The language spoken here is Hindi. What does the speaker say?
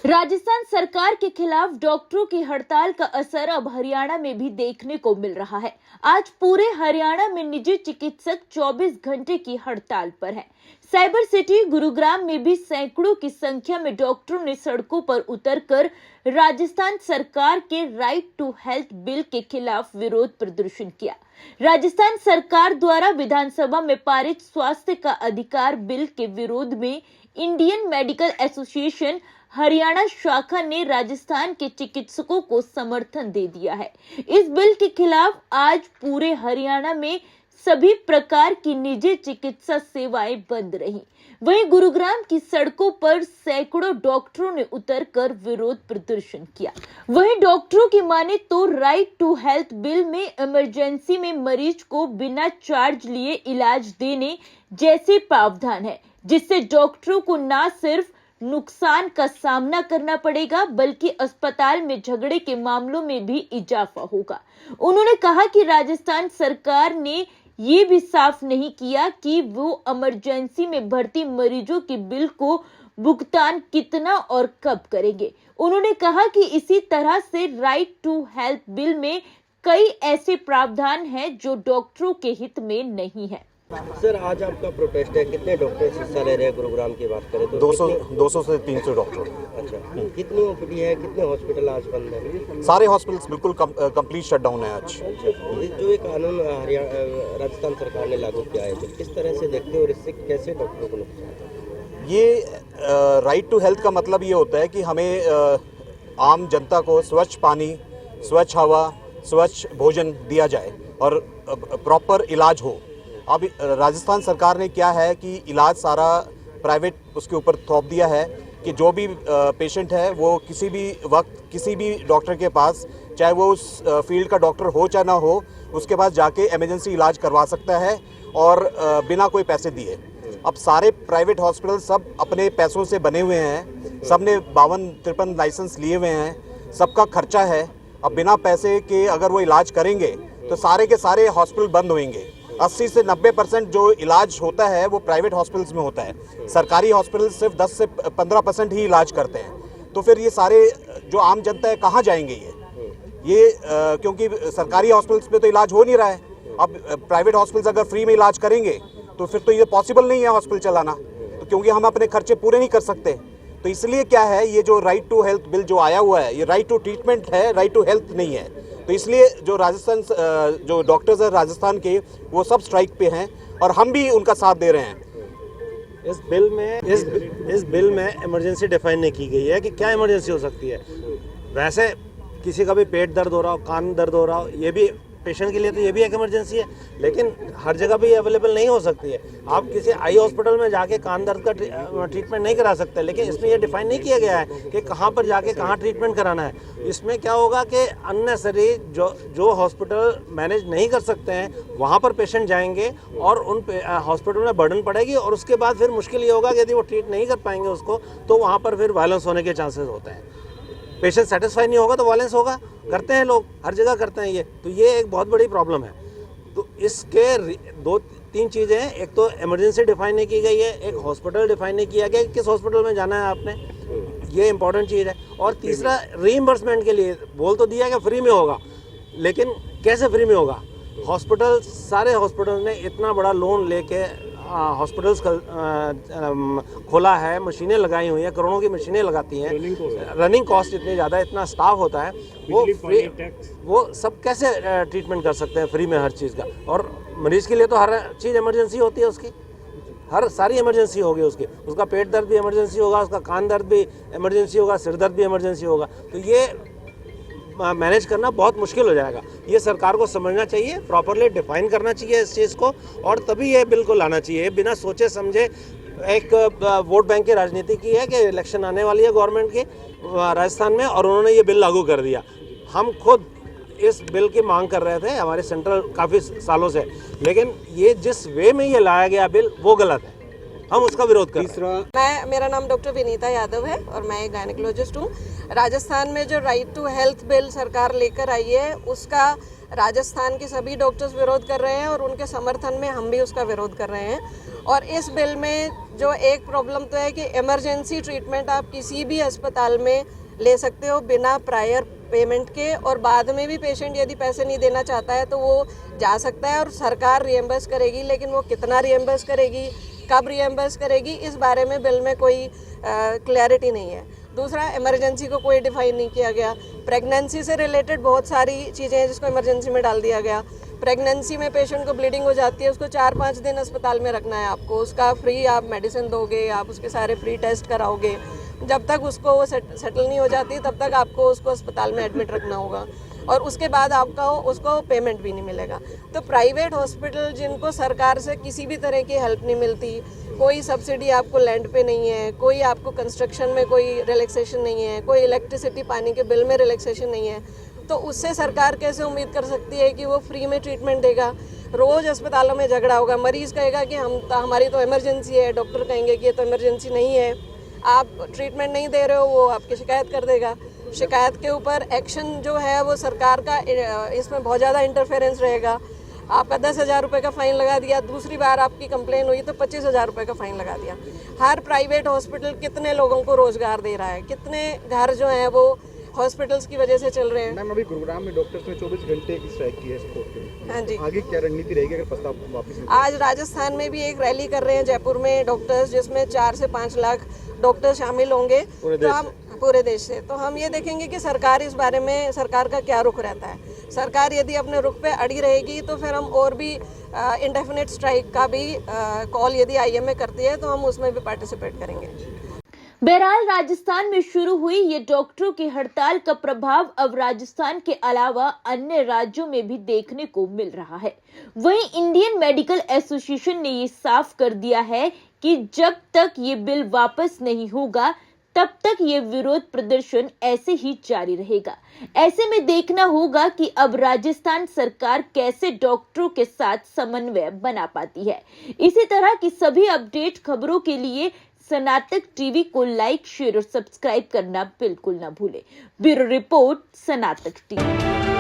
राजस्थान सरकार के खिलाफ डॉक्टरों की हड़ताल का असर अब हरियाणा में भी देखने को मिल रहा है। आज पूरे हरियाणा में निजी चिकित्सक 24 घंटे की हड़ताल पर है। साइबर सिटी गुरुग्राम में भी सैकड़ों की संख्या में डॉक्टरों ने सड़कों पर उतरकर राजस्थान सरकार के राइट टू हेल्थ बिल के खिलाफ विरोध प्रदर्शन किया। राजस्थान सरकार द्वारा विधानसभा में पारित स्वास्थ्य का अधिकार बिल के विरोध में इंडियन मेडिकल एसोसिएशन हरियाणा शाखा ने राजस्थान के चिकित्सकों को समर्थन दे दिया है। इस बिल के खिलाफ आज पूरे हरियाणा में सभी प्रकार की निजी चिकित्सा सेवाएं बंद रहीं। वहीं गुरुग्राम की सड़कों पर सैकड़ों डॉक्टरों ने उतरकर विरोध प्रदर्शन किया। वहीं डॉक्टरों की माने तो राइट टू हेल्थ बिल में इमरजेंसी में मरीज को बिना चार्ज लिए इलाज देने जैसे प्रावधान है, जिससे डॉक्टरों को न सिर्फ नुकसान का सामना करना पड़ेगा बल्कि अस्पताल में झगड़े के मामलों में भी इजाफा होगा। उन्होंने कहा कि राजस्थान सरकार ने ये भी साफ नहीं किया कि वो इमरजेंसी में भर्ती मरीजों के बिल को भुगतान कितना और कब करेंगे। उन्होंने कहा कि इसी तरह से राइट टू हेल्थ बिल में कई ऐसे प्रावधान हैं जो डॉक्टरों के हित में नहीं है। सर, आज आपका प्रोटेस्ट है, कितने डॉक्टर हिस्सा ले रहे हैं? गुरुग्राम की बात करें तो 200 से 300 डॉक्टर। अच्छा, कितनी ओपीडी है, कितने हॉस्पिटल आज बंद है? सारे हॉस्पिटल्स बिल्कुल कंप्लीट शटडाउन है आज। जो ये कानून राजस्थान सरकार ने लागू किया है, तो किस तरह से देखते हो और इससे कैसे डॉक्टरों को नुकसान होता है? ये राइट टू हेल्थ का मतलब ये होता है कि हमें आम जनता को स्वच्छ पानी, स्वच्छ हवा, स्वच्छ भोजन दिया जाए और प्रॉपर इलाज हो। अब राजस्थान सरकार ने क्या है कि इलाज सारा प्राइवेट उसके ऊपर थोप दिया है कि जो भी पेशेंट है वो किसी भी वक्त किसी भी डॉक्टर के पास, चाहे वो उस फील्ड का डॉक्टर हो चाहे ना हो, उसके पास जाके इमरजेंसी इलाज करवा सकता है और बिना कोई पैसे दिए। अब सारे प्राइवेट हॉस्पिटल सब अपने पैसों से बने हुए हैं, सब ने 52-53 लाइसेंस लिए हुए हैं, सबका खर्चा है। अब बिना पैसे के अगर वो इलाज करेंगे तो सारे के सारे हॉस्पिटल बंद होंगे। 80 से 90% जो इलाज होता है वो प्राइवेट हॉस्पिटल्स में होता है। सरकारी हॉस्पिटल सिर्फ 10 से 15% ही इलाज करते हैं। तो फिर ये सारे जो आम जनता है कहाँ जाएंगे ये क्योंकि सरकारी हॉस्पिटल्स में तो इलाज हो नहीं रहा है। अब प्राइवेट हॉस्पिटल्स अगर फ्री में इलाज करेंगे तो फिर तो ये पॉसिबल नहीं है हॉस्पिटल चलाना, तो क्योंकि हम अपने खर्चे पूरे नहीं कर सकते। तो इसलिए क्या है, ये जो राइट टू हेल्थ बिल जो आया हुआ है, ये राइट टू ट्रीटमेंट है, राइट टू हेल्थ नहीं है। तो इसलिए जो राजस्थान जो डॉक्टर्स हैं राजस्थान के, वो सब स्ट्राइक पे हैं और हम भी उनका साथ दे रहे हैं। इस बिल में इमरजेंसी डिफाइन नहीं की गई है कि क्या इमरजेंसी हो सकती है। वैसे किसी का भी पेट दर्द हो रहा हो, कान दर्द हो रहा हो, ये भी पेशेंट के लिए तो ये भी एक इमरजेंसी है, लेकिन हर जगह भी अवेलेबल नहीं हो सकती है। आप किसी आई हॉस्पिटल में जाके कान दर्द का ट्रीटमेंट नहीं करा सकते, लेकिन इसमें ये डिफाइन नहीं किया गया है कि कहाँ पर जाके कहाँ ट्रीटमेंट कराना है। इसमें क्या होगा कि अननेसेसरी जो हॉस्पिटल मैनेज नहीं कर सकते हैं वहाँ पर पेशेंट जाएंगे और उन हॉस्पिटल में बर्डन पड़ेगी और उसके बाद फिर मुश्किल ये होगा कि यदि वो ट्रीट नहीं कर पाएंगे उसको, तो वहाँ पर फिर वायलेंस होने के चांसेस होते हैं। पेशेंट सेटिस्फाई नहीं होगा तो वायलेंस होगा, करते हैं लोग, हर जगह करते हैं ये। तो ये एक बहुत बड़ी प्रॉब्लम है। तो इसके 2-3 चीज़ें हैं। एक तो इमरजेंसी डिफाइन नहीं की गई है, एक हॉस्पिटल डिफाइन नहीं किया गया, किस हॉस्पिटल में जाना है आपने, ये इंपॉर्टेंट चीज़ है। और तीसरा, रीइंबर्समेंट के लिए बोल तो दिया कि फ्री में होगा, लेकिन कैसे फ्री में होगा? हॉस्पिटल, सारे हॉस्पिटल ने इतना बड़ा लोन लेके हॉस्पिटल्स खोला है, मशीनें लगाई हुई हैं, करोड़ों की मशीनें लगाती हैं, रनिंग कॉस्ट इतनी ज़्यादा, इतना स्टाफ होता है, वो सब कैसे ट्रीटमेंट कर सकते हैं फ्री में हर चीज़ का? और मरीज़ के लिए तो हर चीज़ इमरजेंसी होती है, उसकी हर सारी इमरजेंसी होगी, उसका पेट दर्द भी इमरजेंसी होगा, उसका कान दर्द भी इमरजेंसी होगा, सिर दर्द भी इमरजेंसी होगा। तो ये मैनेज करना बहुत मुश्किल हो जाएगा। ये सरकार को समझना चाहिए, प्रॉपरली डिफाइन करना चाहिए इस चीज़ को, और तभी ये बिल को लाना चाहिए। बिना सोचे समझे एक वोट बैंक की राजनीति की है कि इलेक्शन आने वाली है गवर्नमेंट की राजस्थान में, और उन्होंने ये बिल लागू कर दिया। हम खुद इस बिल की मांग कर रहे थे हमारे सेंट्रल काफ़ी सालों से, लेकिन ये जिस वे में ये लाया गया बिल वो गलत है, हम उसका विरोध कर रहे हैं। मेरा नाम डॉक्टर विनीता यादव है और मैं एक गायनेकोलॉजिस्ट हूँ। राजस्थान में जो राइट टू हेल्थ बिल सरकार लेकर आई है, उसका राजस्थान के सभी डॉक्टर्स विरोध कर रहे हैं और उनके समर्थन में हम भी उसका विरोध कर रहे हैं। और इस बिल में जो एक प्रॉब्लम तो है कि इमरजेंसी ट्रीटमेंट आप किसी भी अस्पताल में ले सकते हो बिना प्रायर पेमेंट के, और बाद में भी पेशेंट यदि पैसे नहीं देना चाहता है तो वो जा सकता है और सरकार रिएम्बर्स करेगी, लेकिन वो कितना रिएम्बर्स करेगी, कब रिएम्बर्स करेगी, इस बारे में बिल में कोई क्लैरिटी नहीं है। दूसरा, इमरजेंसी को कोई डिफाइन नहीं किया गया। प्रेगनेंसी से रिलेटेड बहुत सारी चीज़ें हैं जिसको इमरजेंसी में डाल दिया गया। प्रेगनेंसी में पेशेंट को ब्लीडिंग हो जाती है, उसको 4-5 दिन अस्पताल में रखना है आपको, उसका फ्री आप मेडिसिन दोगे, आप उसके सारे फ्री टेस्ट कराओगे। जब तक उसको वो सेटल नहीं हो जाती तब तक आपको उसको अस्पताल में एडमिट रखना होगा, और उसके बाद आपका उसको पेमेंट भी नहीं मिलेगा। तो प्राइवेट हॉस्पिटल जिनको सरकार से किसी भी तरह की हेल्प नहीं मिलती, कोई सब्सिडी आपको लैंड पे नहीं है, कोई आपको कंस्ट्रक्शन में कोई रिलैक्सेशन नहीं है, कोई इलेक्ट्रिसिटी पानी के बिल में रिलैक्सेशन नहीं है, तो उससे सरकार कैसे उम्मीद कर सकती है कि वो फ्री में ट्रीटमेंट देगा। रोज़ अस्पतालों में झगड़ा होगा, मरीज़ कहेगा कि हमारी तो इमरजेंसी है, डॉक्टर कहेंगे कि ये तो इमरजेंसी नहीं है, आप ट्रीटमेंट नहीं दे रहे हो, वो आपकी शिकायत कर देगा। शिकायत के ऊपर एक्शन जो है वो सरकार का इसमें बहुत ज़्यादा इंटरफेरेंस रहेगा। आपका 10,000 रुपये का फ़ाइन लगा दिया, दूसरी बार आपकी कंप्लेन हुई तो 25,000 रुपये का फ़ाइन लगा दिया। हर प्राइवेट हॉस्पिटल कितने लोगों को रोज़गार दे रहा है, कितने घर जो हैं वो हॉस्पिटल्स की वजह से चल रहे हैं। मैम, अभी गुरुग्राम में डॉक्टर्स ने 24 घंटे की स्ट्राइक की है सपोर्ट के। हाँ जी, आगे क्या रणनीति रहेगी अगर प्रस्ताव वापस नहीं? आज राजस्थान में भी एक रैली कर रहे हैं जयपुर में डॉक्टर्स, जिसमें 4 से 5 लाख डॉक्टर शामिल होंगे पूरे देश से। तो हम ये देखेंगे कि सरकार इस बारे में, सरकार का क्या रुख रहता है। सरकार यदि अपने रुख पे अड़ी रहेगी तो फिर हम और भी इंडेफिनिट स्ट्राइक का भी कॉल यदि आईएमए करती है तो हम उसमें भी पार्टिसिपेट करेंगे। बहरहाल राजस्थान में शुरू हुई ये डॉक्टरों की हड़ताल का प्रभाव अब राजस्थान के अलावा अन्य राज्यों में भी देखने को मिल रहा है। वहीं इंडियन मेडिकल एसोसिएशन ने ये साफ कर दिया है कि जब तक ये बिल वापस नहीं होगा तब तक ये विरोध प्रदर्शन ऐसे ही जारी रहेगा। ऐसे में देखना होगा कि अब राजस्थान सरकार कैसे डॉक्टरों के साथ समन्वय बना पाती है। इसी तरह की सभी अपडेट खबरों के लिए सनातक टीवी को लाइक, शेयर और सब्सक्राइब करना बिल्कुल ना भूलें। Bureau report, Sanatak TV.